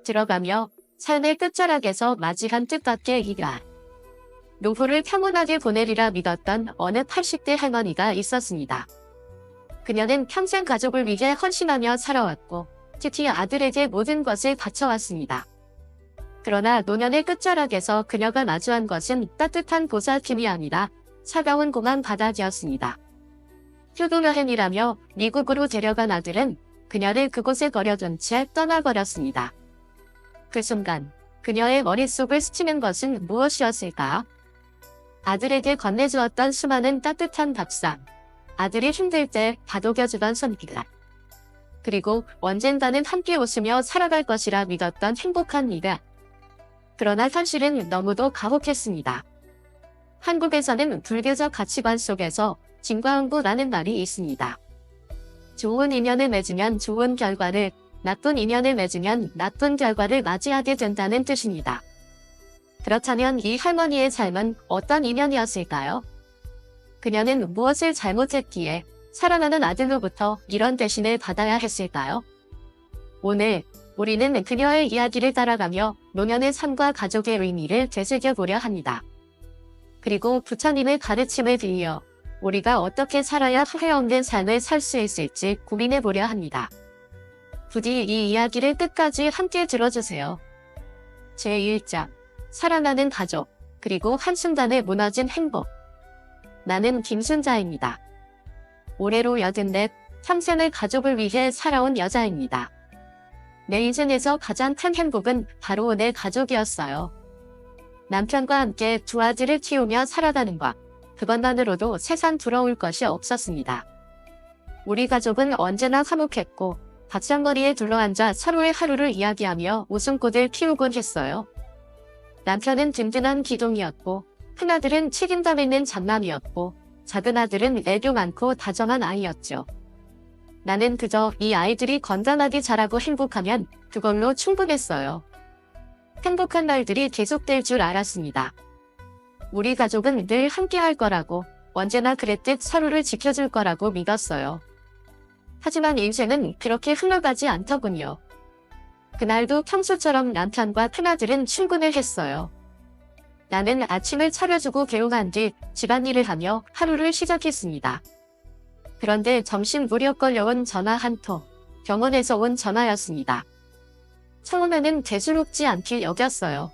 들어가며 삶의 끝자락에서 맞이한 뜻밖의 일이다. 노후를 평온하게 보내리라 믿었던 어느 80대 할머니가 있었습니다. 그녀는 평생 가족을 위해 헌신하며 살아왔고 특히 아들에게 모든 것을 바쳐왔습니다. 그러나 노년의 끝자락에서 그녀가 마주한 것은 따뜻한 보살핌이 아니라 차가운 고만 바다였습니다. 휴교여행이라며 미국으로 데려간 아들은 그녀를 그곳에 버려둔 채 떠나버렸습니다. 그 순간 그녀의 머릿속을 스치는 것은 무엇이었을까? 아들에게 건네주었던 수많은 따뜻한 밥상, 아들이 힘들 때 다독여주던 손길, 그리고 언젠가는 함께 웃으며 살아갈 것이라 믿었던 행복한 미래. 그러나 현실은 너무도 가혹했습니다. 한국에서는 불교적 가치관 속에서 진과응보라는 말이 있습니다. 좋은 인연을 맺으면 좋은 결과를, 나쁜 인연을 맺으면 나쁜 결과를 맞이하게 된다는 뜻입니다. 그렇다면 이 할머니의 삶은 어떤 인연이었을까요? 그녀는 무엇을 잘못했기에 사랑하는 아들로부터 이런 대신을 받아야 했을까요? 오늘 우리는 그녀의 이야기를 따라가며 노년의 삶과 가족의 의미를 되새겨보려 합니다. 그리고 부처님의 가르침을 빌려 우리가 어떻게 살아야 후회 없는 삶을 살 수 있을지 고민해보려 합니다. 부디 이 이야기를 끝까지 함께 들어주세요. 제1장 사랑하는 가족, 그리고 한순간에 무너진 행복. 나는 김순자입니다. 올해로 84, 평생을 가족을 위해 살아온 여자입니다. 내 인생에서 가장 큰 행복은 바로 내 가족이었어요. 남편과 함께 두 아들을 키우며 살아가는 것, 그것만으로도 세상 부러울 것이 없었습니다. 우리 가족은 언제나 화목했고 밥상머리에 둘러앉아 서로의 하루를 이야기하며 웃음꽃을 피우곤 했어요. 남편은 든든한 기둥이었고 큰아들은 책임감 있는 장남이었고 작은 아들은 애교 많고 다정한 아이였죠. 나는 그저 이 아이들이 건강하게 자라고 행복하면 그걸로 충분했어요. 행복한 날들이 계속될 줄 알았습니다. 우리 가족은 늘 함께 할 거라고, 언제나 그랬듯 서로를 지켜줄 거라고 믿었어요. 하지만 인생은 그렇게 흘러가지 않더군요. 그날도 평소처럼 남편과 큰아들은 출근을 했어요. 나는 아침을 차려주고 개운한 뒤 집안일을 하며 하루를 시작했습니다. 그런데 점심 무렵 걸려온 전화 한 통, 병원에서 온 전화였습니다. 처음에는 대수롭지 않게 여겼어요.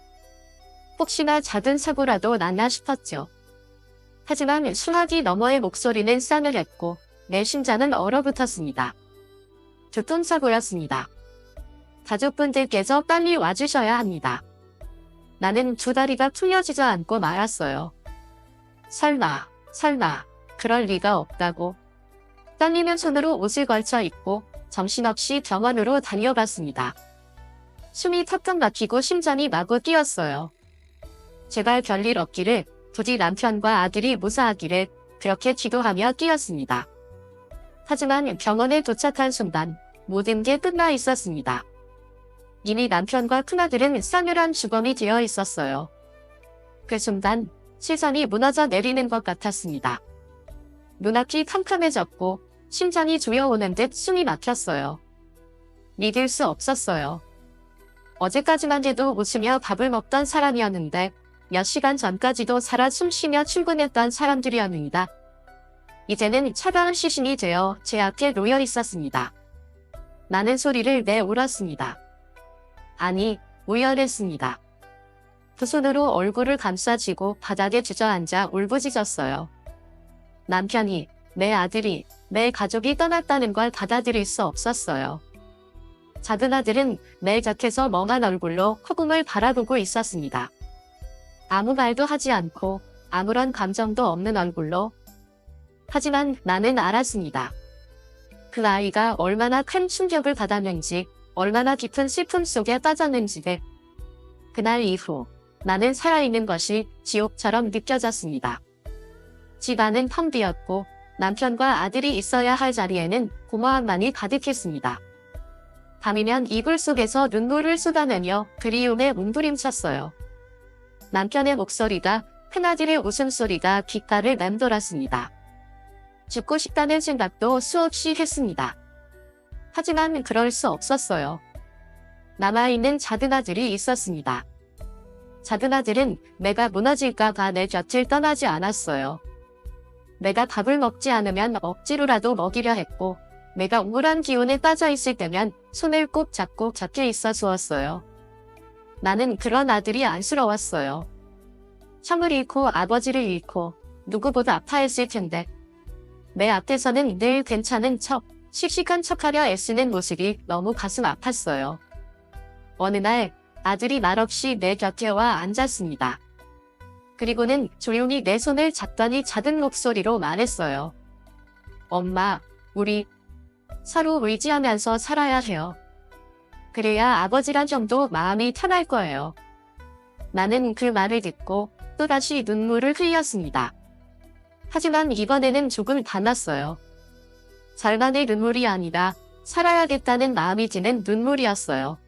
혹시나 작은 사고라도 났나 싶었죠. 하지만 수화기 너머의 목소리는 싸늘했고 내 심장은 얼어붙었습니다. 교통사고였습니다. 가족분들께서 빨리 와주셔야 합니다. 나는 두 다리가 풀려지지 않고 말았어요. 설마, 그럴 리가 없다고. 떨리는 손으로 옷을 걸쳐 입고 정신없이 병원으로 달려갔습니다. 숨이 턱턱 막히고 심장이 마구 뛰었어요. 제발 별일 없기를, 부디 남편과 아들이 무사하기를 그렇게 기도하며 뛰었습니다. 하지만 병원에 도착한 순간 모든 게 끝나 있었습니다. 이미 남편과 큰아들은 싸늘한 주검이 되어 있었어요. 그 순간 시선이 무너져 내리는 것 같았습니다. 눈앞이 캄캄해졌고 심장이 조여오는 듯 숨이 막혔어요. 믿을 수 없었어요. 어제까지만 해도 웃으며 밥을 먹던 사람이었는데 몇 시간 전까지도 살아 숨쉬며 출근했던 사람들이었습니다. 이제는 차가운 시신이 되어 제 앞에 놓여 있었습니다. 나는 소리를 내 울었습니다. 아니, 우열했습니다. 두 손으로 얼굴을 감싸쥐고 바닥에 주저앉아 울부짖었어요. 남편이, 내 아들이, 내 가족이 떠났다는 걸 받아들일 수 없었어요. 작은 아들은 내 곁에서 멍한 얼굴로 허공을 바라보고 있었습니다. 아무 말도 하지 않고 아무런 감정도 없는 얼굴로. 하지만 나는 알았습니다. 그 아이가 얼마나 큰 충격을 받았는지, 얼마나 깊은 슬픔 속에 빠졌는지를. 그날 이후 나는 살아있는 것이 지옥처럼 느껴졌습니다. 집 안은 텅 비었고 남편과 아들이 있어야 할 자리에는 공허함만이 가득했습니다. 밤이면 이불 속에서 눈물을 쏟아내며 그리움에 몸부림쳤어요. 남편의 목소리가, 큰아들의 웃음소리가 귓가를 맴돌았습니다. 죽고 싶다는 생각도 수없이 했습니다. 하지만 그럴 수 없었어요. 남아있는 작은 아들이 있었습니다. 작은 아들은 내가 무너질까 봐 내 곁을 떠나지 않았어요. 내가 밥을 먹지 않으면 억지로라도 먹이려 했고, 내가 우울한 기운에 빠져 있을 때면 손을 꼭 잡고 곁에 있어 주었어요. 나는 그런 아들이 안쓰러웠어요. 형을 잃고 아버지를 잃고 누구보다 아파했을 텐데, 내 앞에서는 늘 괜찮은 척, 씩씩한 척하려 애쓰는 모습이 너무 가슴 아팠어요. 어느 날 아들이 말없이 내 곁에 와 앉았습니다. 그리고는 조용히 내 손을 잡더니 작은 목소리로 말했어요. 엄마, 우리 서로 의지하면서 살아야 해요. 그래야 아버지란 형도 마음이 편할 거예요. 나는 그 말을 듣고 또다시 눈물을 흘렸습니다. 하지만 이번에는 조금 달랐어요. 절망의 눈물이 아니라 살아야겠다는 마음이 드는 눈물이었어요.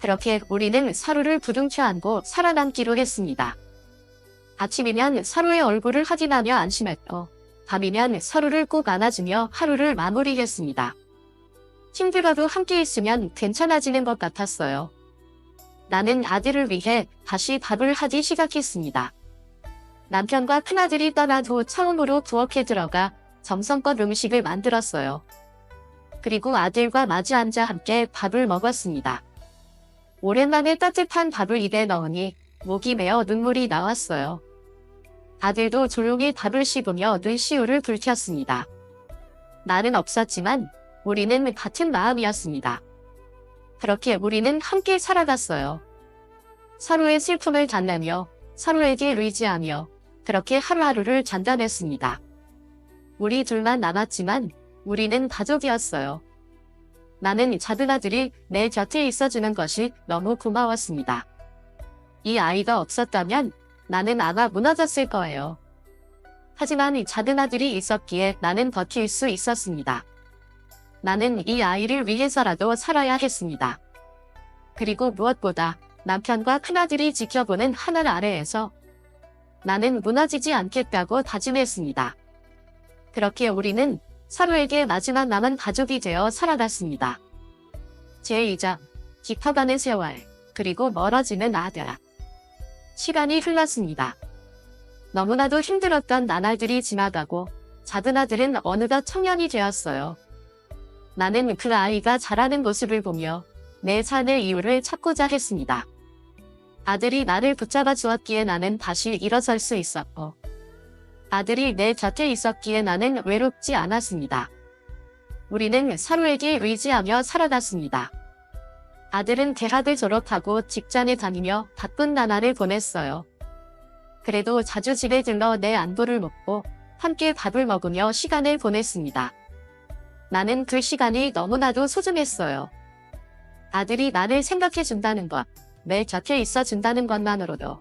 그렇게 우리는 서로를 부둥켜 안고 살아남기로 했습니다. 아침이면 서로의 얼굴을 확인하며 안심했고, 밤이면 서로를 꼭 안아주며 하루를 마무리했습니다. 힘들어도 함께 있으면 괜찮아지는 것 같았어요. 나는 아들을 위해 다시 밥을 하기 시작했습니다. 남편과 큰아들이 떠난 후 처음으로 부엌에 들어가 정성껏 음식을 만들었어요. 그리고 아들과 마주 앉아 함께 밥을 먹었습니다. 오랜만에 따뜻한 밥을 입에 넣으니 목이 메어 눈물이 나왔어요. 아들도 조용히 밥을 씹으며 눈시울을 붉혔습니다. 날은 없었지만 우리는 같은 마음이었습니다. 그렇게 우리는 함께 살아갔어요. 서로의 슬픔을 달래며 서로에게 의지하며 그렇게 하루하루를 장담했습니다. 우리 둘만 남았지만 우리는 가족이었어요. 나는 작은 아들이 내 곁에 있어주는 것이 너무 고마웠습니다. 이 아이가 없었다면 나는 아마 무너졌을 거예요. 하지만 이 작은 아들이 있었기에 나는 버틸 수 있었습니다. 나는 이 아이를 위해서라도 살아야 했습니다. 그리고 무엇보다 남편과 큰아들이 지켜보는 하늘 아래에서 나는 무너지지 않겠다고 다짐했습니다. 그렇게 우리는 서로에게 마지막 남은 가족이 되어 살아갔습니다. 제2장, 깊어가는 세월, 그리고 멀어지는 아들. 시간이 흘렀습니다. 너무나도 힘들었던 나날들이 지나가고 작은 아들은 어느덧 청년이 되었어요. 나는 그 아이가 자라는 모습을 보며 내 삶의 이유를 찾고자 했습니다. 아들이 나를 붙잡아 주었기에 나는 다시 일어설 수 있었고, 아들이 내 곁에 있었기에 나는 외롭지 않았습니다. 우리는 서로에게 의지하며 살아갔습니다. 아들은 대학을 졸업하고 직장에 다니며 바쁜 나날을 보냈어요. 그래도 자주 집에 들러 내 안부를 묻고 함께 밥을 먹으며 시간을 보냈습니다. 나는 그 시간이 너무나도 소중했어요. 아들이 나를 생각해준다는 것, 내 곁에 있어준다는 것만으로도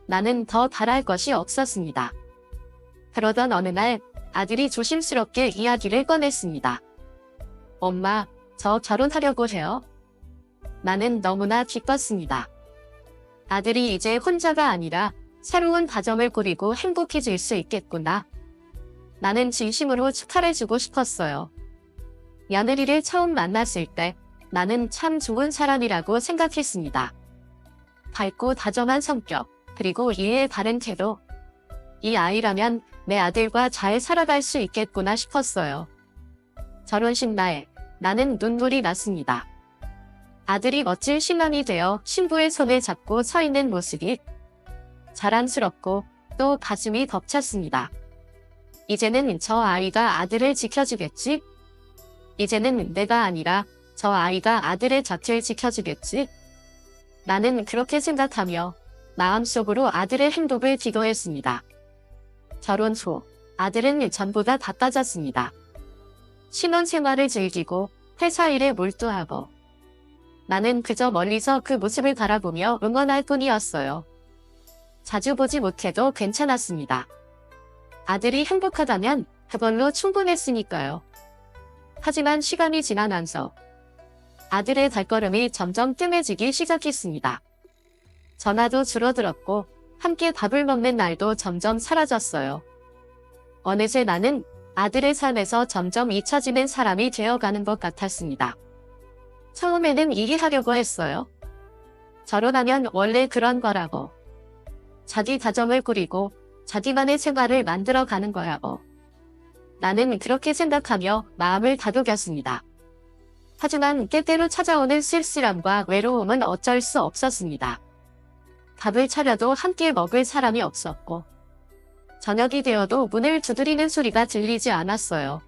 나는 더 바랄 것이 없었습니다. 그러던 어느 날 아들이 조심스럽게 이야기를 꺼냈습니다. 엄마, 저 결혼하려고 해요. 나는 너무나 기뻤습니다. 아들이 이제 혼자가 아니라 새로운 가정을 꾸리고 행복해질 수 있겠구나. 나는 진심으로 축하해주고 싶었어요. 며느리를 처음 만났을 때 나는 참 좋은 사람이라고 생각했습니다. 밝고 다정한 성격, 그리고 이해의 바른 태도. 이 아이라면 내 아들과 잘 살아갈 수 있겠구나 싶었어요. 결혼식 날, 나는 눈물이 났습니다. 아들이 멋진 신랑이 되어 신부의 손을 잡고 서 있는 모습이 자랑스럽고 또 가슴이 벅찼습니다. 이제는 저 아이가 아들을 지켜주겠지? 이제는 내가 아니라 저 아이가 아들의 곁을 지켜주겠지? 나는 그렇게 생각하며 마음속으로 아들의 행복을 기도했습니다. 결혼 후 아들은 전보다 바빠졌습니다. 신혼생활을 즐기고 회사 일에 몰두하고 나는 그저 멀리서 그 모습을 바라보며 응원할 뿐이었어요. 자주 보지 못해도 괜찮았습니다. 아들이 행복하다면 그걸로 충분했으니까요. 하지만 시간이 지나면서 아들의 발걸음이 점점 뜸해지기 시작했습니다. 전화도 줄어들었고 함께 밥을 먹는 날도 점점 사라졌어요. 어느새 나는 아들의 삶에서 점점 잊혀지는 사람이 되어가는 것 같았습니다. 처음에는 이해하려고 했어요. 결혼하면 원래 그런 거라고. 자기 가정을 꾸리고 자기만의 생활을 만들어 가는 거라고. 나는 그렇게 생각하며 마음을 다독였습니다. 하지만 때때로 찾아오는 쓸쓸함과 외로움은 어쩔 수 없었습니다. 밥을 차려도 함께 먹을 사람이 없었고 저녁이 되어도 문을 두드리는 소리가 들리지 않았어요.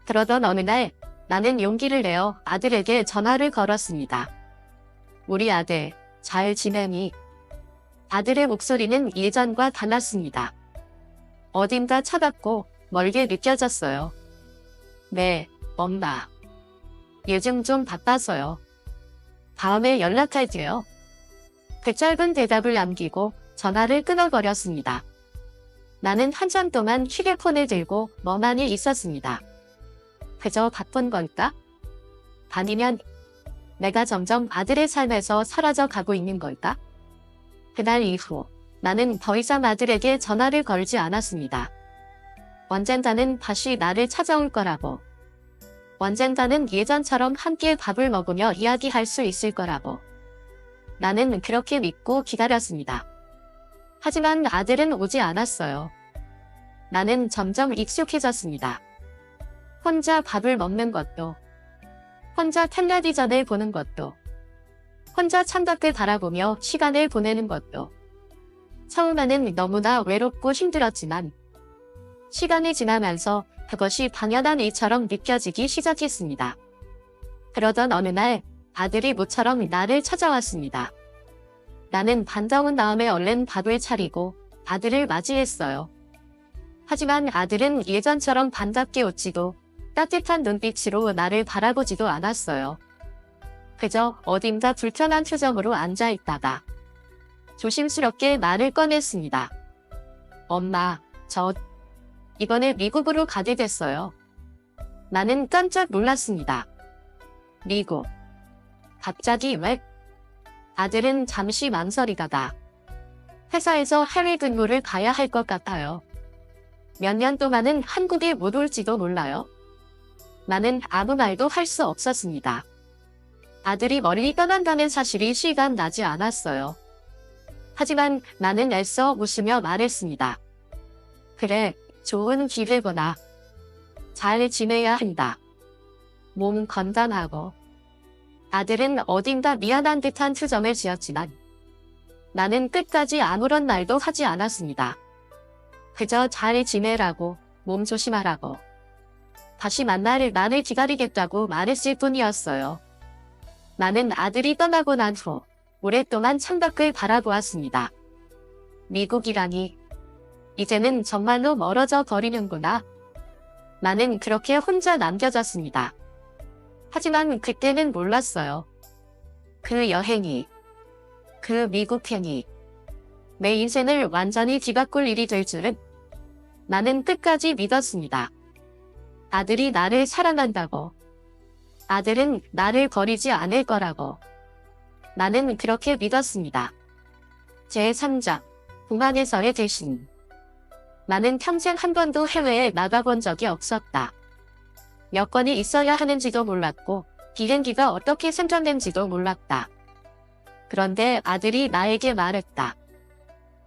그러던 어느 날 나는 용기를 내어 아들에게 전화를 걸었습니다. 우리 아들, 잘 지내니? 아들의 목소리는 예전과 달랐습니다. 어딘가 차갑고 멀게 느껴졌어요. 네, 엄마. 요즘 좀 바빠서요. 다음에 연락할게요. 그 짧은 대답을 남기고 전화를 끊어버렸습니다. 나는 한참 동안 휴대폰을 들고 멍하니 있었습니다. 그저 바쁜 걸까? 아니면 내가 점점 아들의 삶에서 사라져 가고 있는 걸까? 그날 이후 나는 더 이상 아들에게 전화를 걸지 않았습니다. 언젠가는 다시 나를 찾아올 거라고. 언젠가는 예전처럼 함께 밥을 먹으며 이야기할 수 있을 거라고. 나는 그렇게 믿고 기다렸습니다. 하지만 아들은 오지 않았어요. 나는 점점 익숙해졌습니다. 혼자 밥을 먹는 것도, 혼자 텔레비전을 보는 것도, 혼자 창밖을 바라보며 시간을 보내는 것도. 처음에는 너무나 외롭고 힘들었지만 시간이 지나면서 그것이 당연한 일처럼 느껴지기 시작했습니다. 그러던 어느 날 아들이 모처럼 나를 찾아왔습니다. 나는 반가운 다음에 얼른 밥을 차리고 아들을 맞이했어요. 하지만 아들은 예전처럼 반갑게 웃지도 따뜻한 눈빛으로 나를 바라보지도 않았어요. 그저 어딘가 불편한 표정으로 앉아있다가 조심스럽게 말을 꺼냈습니다. 엄마, 저 이번에 미국으로 가게 됐어요. 나는 깜짝 놀랐습니다. 미국. 갑자기 왜? 아들은 잠시 망설이다가 회사에서 해외 근무를 가야 할 것 같아요. 몇 년 동안은 한국에 못 올지도 몰라요. 나는 아무 말도 할 수 없었습니다. 아들이 멀리 떠난다는 사실이 실감 나지 않았어요. 하지만 나는 애써 웃으며 말했습니다. 그래, 좋은 기회구나. 잘 지내야 한다. 몸 건강하고. 아들은 어딘가 미안한 듯한 표정을 지었지만 나는 끝까지 아무런 말도 하지 않았습니다. 그저 잘 지내라고, 몸 조심하라고. 다시 만날 날을 기다리겠다고 말했을 뿐이었어요. 나는 아들이 떠나고 난 후 오랫동안 창밖을 바라보았습니다. 미국이라니. 이제는 정말로 멀어져 버리는구나. 나는 그렇게 혼자 남겨졌습니다. 하지만 그때는 몰랐어요. 그 여행이, 그 미국행이 내 인생을 완전히 뒤바꿀 일이 될 줄은 나는 끝까지 믿었습니다. 아들이 나를 사랑한다고. 아들은 나를 버리지 않을 거라고. 나는 그렇게 믿었습니다. 제3장, 공항에서의 대신. 나는 평생 한 번도 해외에 나가본 적이 없었다. 여권이 있어야 하는지도 몰랐고 비행기가 어떻게 생겼는지도 몰랐다. 그런데 아들이 나에게 말했다.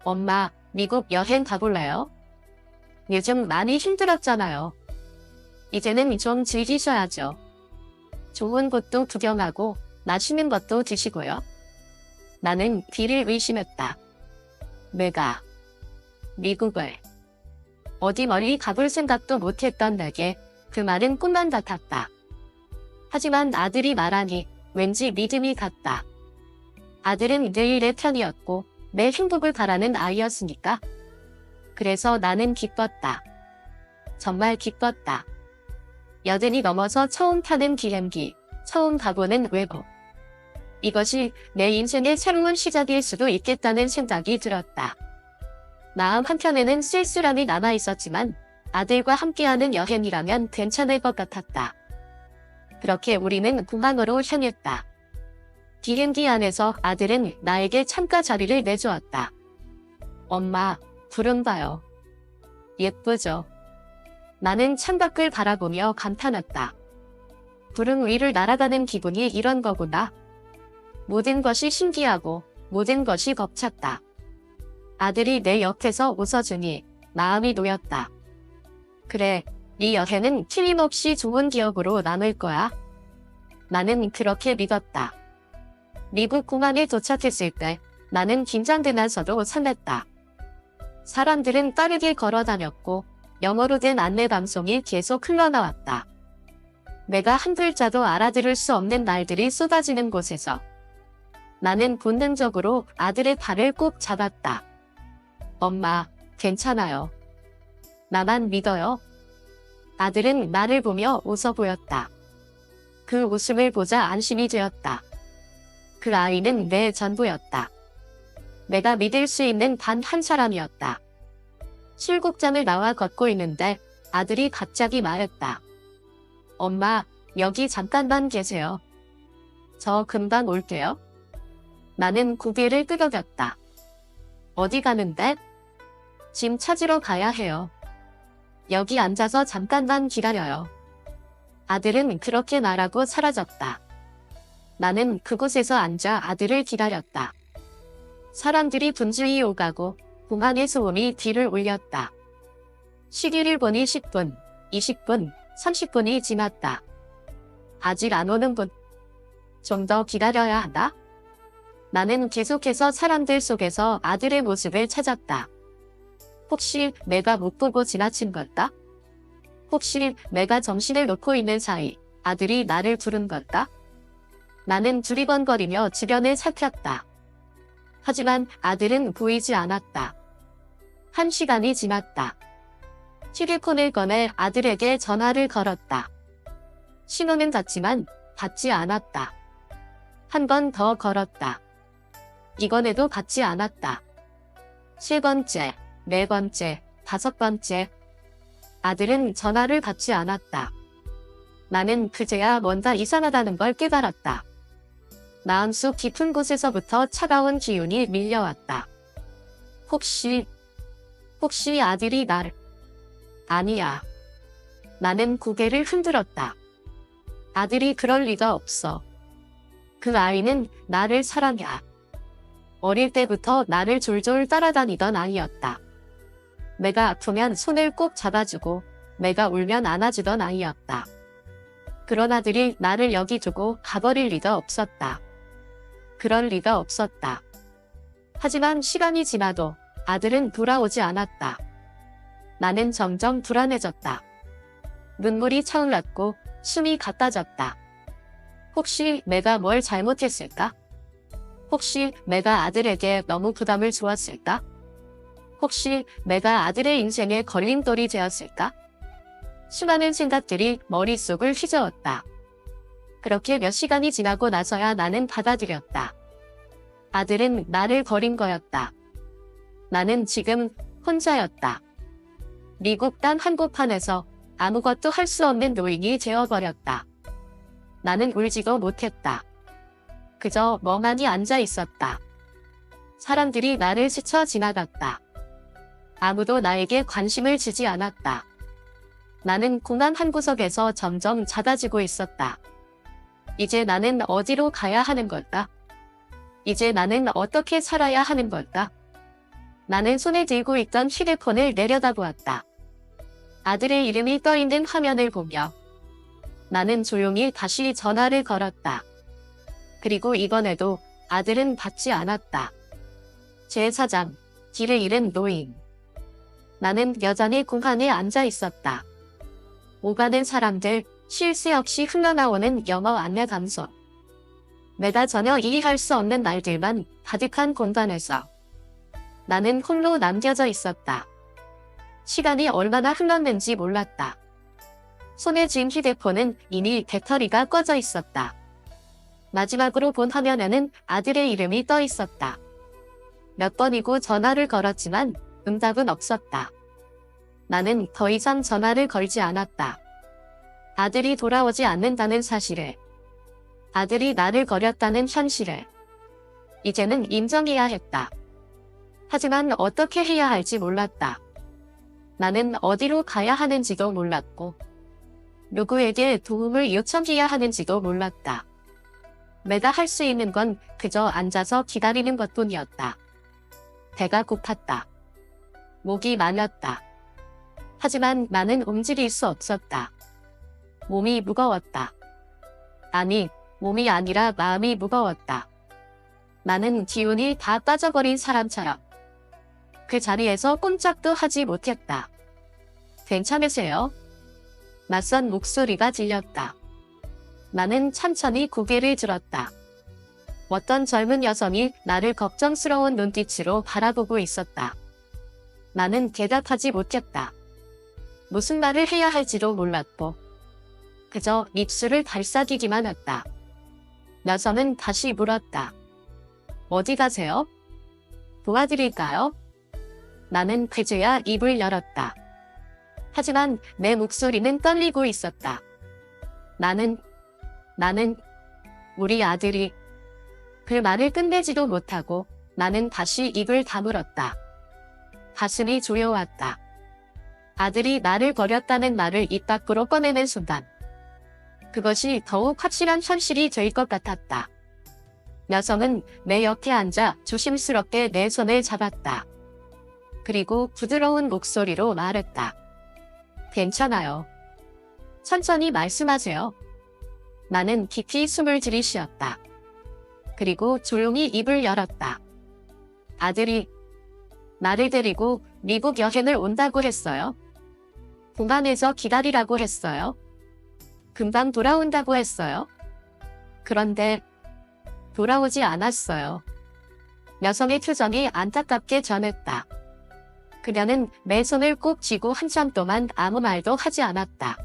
엄마, 미국 여행 가볼래요? 요즘 많이 힘들었잖아요. 이제는 좀 즐기셔야죠. 좋은 곳도 구경하고 맛있는 것도 드시고요. 나는 귀를 의심했다. 내가 미국을 어디 멀리 가볼 생각도 못했던 내게 그 말은 꿈만 같았다. 하지만 아들이 말하니 왠지 믿음이 갔다. 아들은 내일의 편이었고 내 행복을 바라는 아이였으니까. 그래서 나는 기뻤다. 정말 기뻤다. 여든이 넘어서 처음 타는 비행기, 처음 가보는 외국. 이것이 내 인생의 새로운 시작일 수도 있겠다는 생각이 들었다. 마음 한켠에는 쓸쓸함이 남아있었지만 아들과 함께하는 여행이라면 괜찮을 것 같았다. 그렇게 우리는 공항으로 향했다. 비행기 안에서 아들은 나에게 창가 자리를 내주었다. 엄마, 구름 봐요. 예쁘죠? 나는 창밖을 바라보며 감탄했다. 구름 위를 날아가는 기분이 이런 거구나. 모든 것이 신기하고 모든 것이 벅찼다. 아들이 내 옆에서 웃어주니 마음이 놓였다. 그래, 네 여행은 틀림없이 좋은 기억으로 남을 거야. 나는 그렇게 믿었다. 미국 공항에 도착했을 때 나는 긴장되면서도 설렜다. 사람들은 빠르게 걸어 다녔고 영어로 된 안내 방송이 계속 흘러나왔다. 내가 한 글자도 알아들을 수 없는 말들이 쏟아지는 곳에서 나는 본능적으로 아들의 팔을 꼭 잡았다. 엄마, 괜찮아요. 나만 믿어요. 아들은 나를 보며 웃어 보였다. 그 웃음을 보자 안심이 되었다. 그 아이는 내 전부였다. 내가 믿을 수 있는 단 한 사람이었다. 출국장을 나와 걷고 있는데 아들이 갑자기 말했다. 엄마, 여기 잠깐만 계세요. 저 금방 올게요. 나는 고개를 끄덕였다. 어디 가는데? 짐 찾으러 가야 해요. 여기 앉아서 잠깐만 기다려요. 아들은 그렇게 말하고 사라졌다. 나는 그곳에서 앉아 아들을 기다렸다. 사람들이 분주히 오가고 공항의 소음이 뒤를 울렸다. 시계를 보니 10분, 20분, 30분이 지났다. 아직 안 오는군. 좀 더 기다려야 하나? 나는 계속해서 사람들 속에서 아들의 모습을 찾았다. 혹시 내가 못 보고 지나친 걸까? 혹시 내가 정신을 놓고 있는 사이 아들이 나를 부른 걸까? 나는 두리번거리며 주변을 살폈다. 하지만 아들은 보이지 않았다. 1시간이 지났다. 휴대폰을 꺼내 아들에게 전화를 걸었다. 신호는 닿지만 받지 않았다. 한 번 더 걸었다. 이번에도 받지 않았다. 3번째, 4번째, 5번째. 아들은 전화를 받지 않았다. 나는 그제야 뭔가 이상하다는 걸 깨달았다. 마음속 깊은 곳에서부터 차가운 기운이 밀려왔다. 혹시 아들이 날... 아니야. 나는 고개를 흔들었다. 아들이 그럴 리가 없어. 그 아이는 나를 사랑해. 어릴 때부터 나를 졸졸 따라다니던 아이였다. 내가 아프면 손을 꼭 잡아주고 내가 울면 안아주던 아이였다. 그런 아들이 나를 여기 두고 가버릴 리가 없었다. 그럴 리가 없었다. 하지만 시간이 지나도 아들은 돌아오지 않았다. 나는 점점 불안해졌다. 눈물이 차올랐고 숨이 가빠졌다. 혹시 내가 뭘 잘못했을까? 혹시 내가 아들에게 너무 부담을 주었을까? 혹시 내가 아들의 인생에 걸림돌이 되었을까? 수많은 생각들이 머릿속을 휘저었다. 그렇게 몇 시간이 지나고 나서야 나는 받아들였다. 아들은 나를 버린 거였다. 나는 지금 혼자였다. 미국 땅 한복판에서 아무것도 할 수 없는 노인이 되어버렸다. 나는 울지도 못했다. 그저 멍하니 앉아 있었다. 사람들이 나를 스쳐 지나갔다. 아무도 나에게 관심을 주지 않았다. 나는 공항 한 구석에서 점점 작아지고 있었다. 이제 나는 어디로 가야 하는 걸까? 이제 나는 어떻게 살아야 하는 걸까? 나는 손에 들고 있던 휴대폰을 내려다보았다. 아들의 이름이 떠있는 화면을 보며 나는 조용히 다시 전화를 걸었다. 그리고 이번에도 아들은 받지 않았다. 제사장, 길을 잃은 노인. 나는 여전히 공항에 앉아 있었다. 오가는 사람들, 쉴 새 없이 흘러나오는 영어 안내 감소. 내가 전혀 이해할 수 없는 말들만 가득한 공간에서 나는 홀로 남겨져 있었다. 시간이 얼마나 흘렀는지 몰랐다. 손에 쥔 휴대폰은 이미 배터리가 꺼져 있었다. 마지막으로 본 화면에는 아들의 이름이 떠 있었다. 몇 번이고 전화를 걸었지만 응답은 없었다. 나는 더 이상 전화를 걸지 않았다. 아들이 돌아오지 않는다는 사실을, 아들이 나를 버렸다는 현실을 이제는 인정해야 했다. 하지만 어떻게 해야 할지 몰랐다. 나는 어디로 가야 하는지도 몰랐고 누구에게 도움을 요청해야 하는지도 몰랐다. 내가 할 수 있는 건 그저 앉아서 기다리는 것뿐이었다. 배가 고팠다. 목이 말렸다. 하지만 나는 움직일 수 없었다. 몸이 무거웠다. 아니, 몸이 아니라 마음이 무거웠다. 나는 기운이 다 빠져버린 사람처럼 그 자리에서 꼼짝도 하지 못했다. 괜찮으세요? 낯선 목소리가 들렸다. 나는 천천히 고개를 들었다. 어떤 젊은 여성이 나를 걱정스러운 눈빛으로 바라보고 있었다. 나는 대답하지 못했다. 무슨 말을 해야 할지도 몰랐고 그저 입술을 발사기기만 했다. 여성은 다시 물었다. 어디 가세요? 도와드릴까요? 나는 그제야 입을 열었다. 하지만 내 목소리는 떨리고 있었다. 나는 우리 아들이 그 말을 끝내지도 못하고 나는 다시 입을 다물었다. 가슴이 조여왔다. 아들이 나를 버렸다는 말을 입 밖으로 꺼내는 순간 그것이 더욱 확실한 현실이 될 것 같았다. 여성은 내 옆에 앉아 조심스럽게 내 손을 잡았다. 그리고 부드러운 목소리로 말했다. 괜찮아요. 천천히 말씀하세요. 나는 깊이 숨을 들이쉬었다. 그리고 조용히 입을 열었다. 아들이 나를 데리고 미국 여행을 온다고 했어요. 공항에서 기다리라고 했어요. 금방 돌아온다고 했어요. 그런데 돌아오지 않았어요. 여성의 표정이 안타깝게 전했다. 그녀는 내 손을 꼭 쥐고 한참 동안 아무 말도 하지 않았다.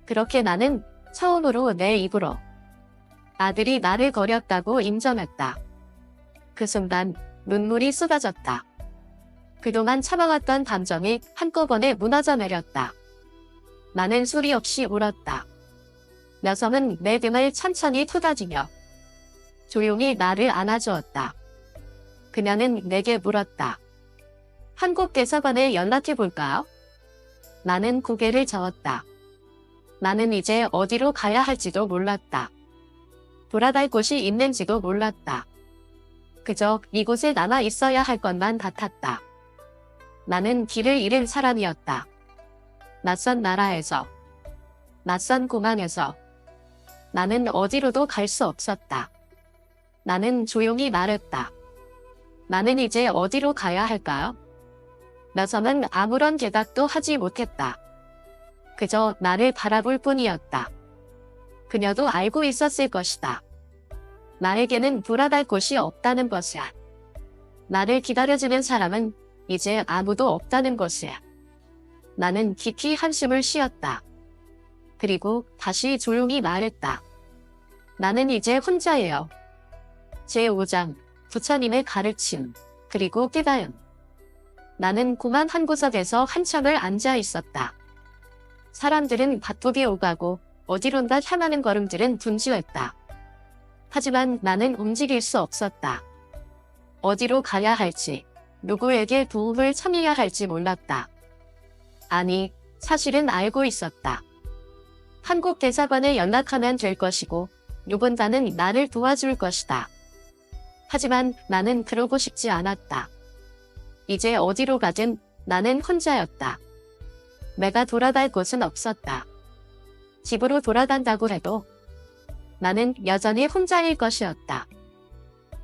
그렇게 나는 처음으로 내 입으로 아들이 나를 버렸다고 인정했다. 그 순간 눈물이 쏟아졌다. 그동안 참아왔던 감정이 한꺼번에 무너져 내렸다. 나는 소리 없이 울었다. 여성은 내 등을 천천히 토다지며 조용히 나를 안아주었다. 그녀는 내게 물었다. 한국 대사관에 연락해볼까요? 나는 고개를 저었다. 나는 이제 어디로 가야 할지도 몰랐다. 돌아갈 곳이 있는지도 몰랐다. 그저 이곳에 남아 있어야 할 것만 같았다. 나는 길을 잃은 사람이었다. 낯선 나라에서, 낯선 공항에서 나는 어디로도 갈 수 없었다. 나는 조용히 말했다. 나는 이제 어디로 가야 할까요? 여성은 아무런 대답도 하지 못했다. 그저 나를 바라볼 뿐이었다. 그녀도 알고 있었을 것이다. 나에게는 돌아갈 곳이 없다는 것이야. 나를 기다려주는 사람은 이제 아무도 없다는 것이야. 나는 깊이 한숨을 쉬었다. 그리고 다시 조용히 말했다. 나는 이제 혼자예요. 제5장, 부처님의 가르침, 그리고 깨달음. 나는 공항 한 구석에서 한참을 앉아 있었다. 사람들은 바쁘게 오가고 어디론가 향하는 걸음들은 분주했다. 하지만 나는 움직일 수 없었다. 어디로 가야 할지, 누구에게 도움을 청해야 할지 몰랐다. 아니, 사실은 알고 있었다. 한국 대사관에 연락하면 될 것이고 누군가는 나를 도와줄 것이다. 하지만 나는 그러고 싶지 않았다. 이제 어디로 가든 나는 혼자였다. 내가 돌아갈 곳은 없었다. 집으로 돌아간다고 해도 나는 여전히 혼자일 것이었다.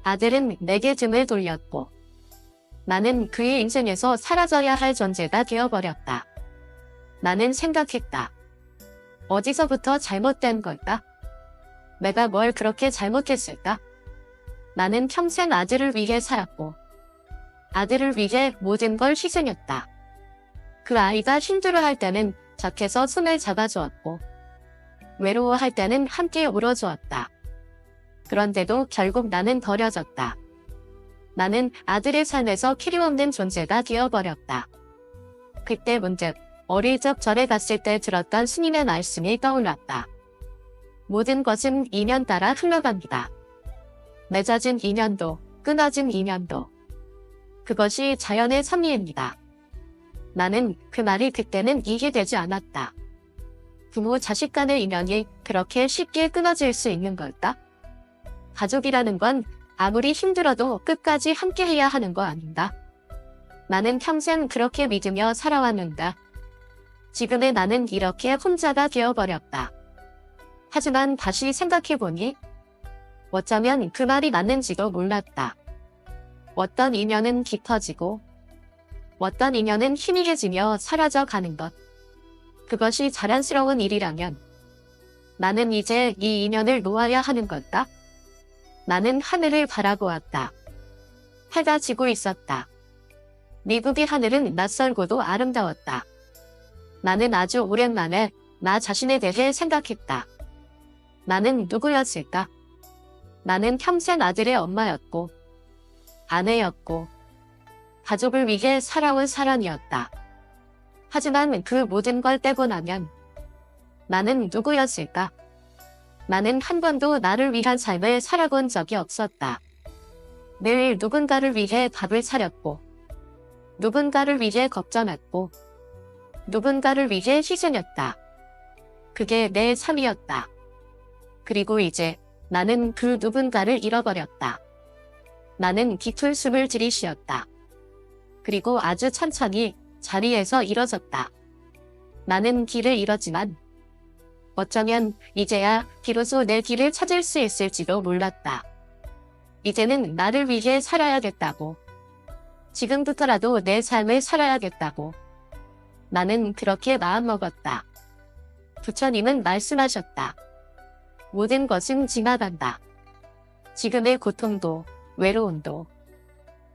아들은 내게 등을 돌렸고 나는 그의 인생에서 사라져야 할 존재가 되어버렸다. 나는 생각했다. 어디서부터 잘못된 걸까? 내가 뭘 그렇게 잘못했을까? 나는 평생 아들을 위해 살았고 아들을 위해 모든 걸 희생했다. 그 아이가 힘들어할 때는 곁에서 손을 잡아주었고 외로워할 때는 함께 울어주었다. 그런데도 결국 나는 버려졌다. 나는 아들의 삶에서 필요 없는 존재가 되어버렸다. 그때 문득 어릴 적 절에 갔을 때 들었던 스님의 말씀이 떠올랐다. 모든 것은 인연 따라 흘러갑니다. 맺어진 인연도 끊어진 인연도 그것이 자연의 섭리입니다. 나는 그 말이 그때는 이해되지 않았다. 부모 자식 간의 인연이 그렇게 쉽게 끊어질 수 있는 걸까? 가족이라는 건 아무리 힘들어도 끝까지 함께해야 하는 거 아닌가? 나는 평생 그렇게 믿으며 살아왔는다. 지금의 나는 이렇게 혼자가 되어버렸다. 하지만 다시 생각해보니 어쩌면 그 말이 맞는지도 몰랐다. 어떤 인연은 깊어지고 어떤 인연은 희미해지며 사라져가는 것. 그것이 자연스러운 일이라면 나는 이제 이 인연을 놓아야 하는 걸까? 나는 하늘을 바라보았다. 해가 지고 있었다. 미국의 하늘은 낯설고도 아름다웠다. 나는 아주 오랜만에 나 자신에 대해 생각했다. 나는 누구였을까? 나는 평생 아들의 엄마였고, 아내였고, 가족을 위해 살아온 사람이었다. 하지만 그 모든 걸 떼고 나면 나는 누구였을까? 나는 한 번도 나를 위한 삶을 살아본 적이 없었다. 늘 누군가를 위해 밥을 차렸고, 누군가를 위해 걱정했고, 누군가를 위해 희생했다. 그게 내 삶이었다. 그리고 이제 나는 그 누군가를 잃어버렸다. 나는 깊은 숨을 들이쉬었다. 그리고 아주 천천히 자리에서 일어섰다. 나는 길을 잃었지만 어쩌면 이제야 비로소 내 길을 찾을 수 있을지도 몰랐다. 이제는 나를 위해 살아야겠다고. 지금부터라도 내 삶을 살아야겠다고. 나는 그렇게 마음먹었다. 부처님은 말씀하셨다. 모든 것은 지나간다. 지금의 고통도 외로움도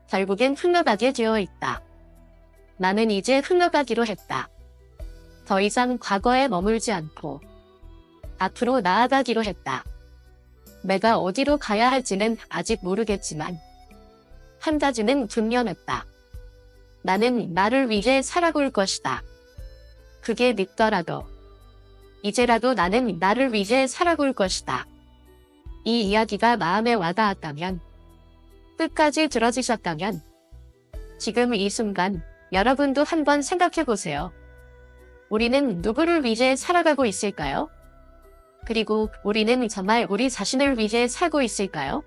결국엔 흘러가게 되어 있다. 나는 이제 흘러가기로 했다. 더 이상 과거에 머물지 않고 앞으로 나아가기로 했다. 내가 어디로 가야 할지는 아직 모르겠지만 한 가지는 분명했다. 나는 나를 위해 살아볼 것이다. 그게 늦더라도 이제라도 나는 나를 위해 살아볼 것이다. 이 이야기가 마음에 와닿았다면, 끝까지 들어주셨다면 지금 이 순간 여러분도 한번 생각해 보세요. 우리는 누구를 위해 살아가고 있을까요? 그리고 우리는 정말 우리 자신을 위해 살고 있을까요?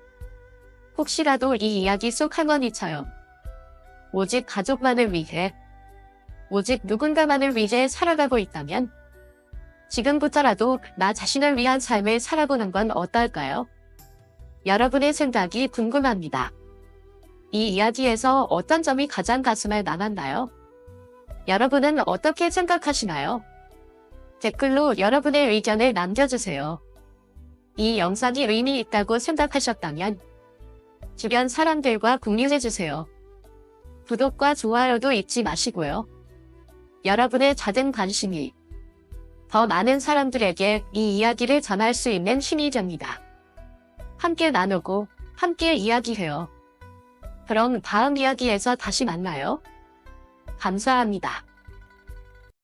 혹시라도 이 이야기 속 할머니처럼 오직 가족만을 위해, 오직 누군가만을 위해 살아가고 있다면 지금부터라도 나 자신을 위한 삶을 살아보는 건 어떨까요? 여러분의 생각이 궁금합니다. 이 이야기에서 어떤 점이 가장 가슴에 남았나요? 여러분은 어떻게 생각하시나요? 댓글로 여러분의 의견을 남겨주세요. 이 영상이 의미 있다고 생각하셨다면 주변 사람들과 공유해주세요. 구독과 좋아요도 잊지 마시고요. 여러분의 작은 관심이 더 많은 사람들에게 이 이야기를 전할 수 있는 힘이 됩니다. 함께 나누고 함께 이야기해요. 그럼 다음 이야기에서 다시 만나요. 감사합니다.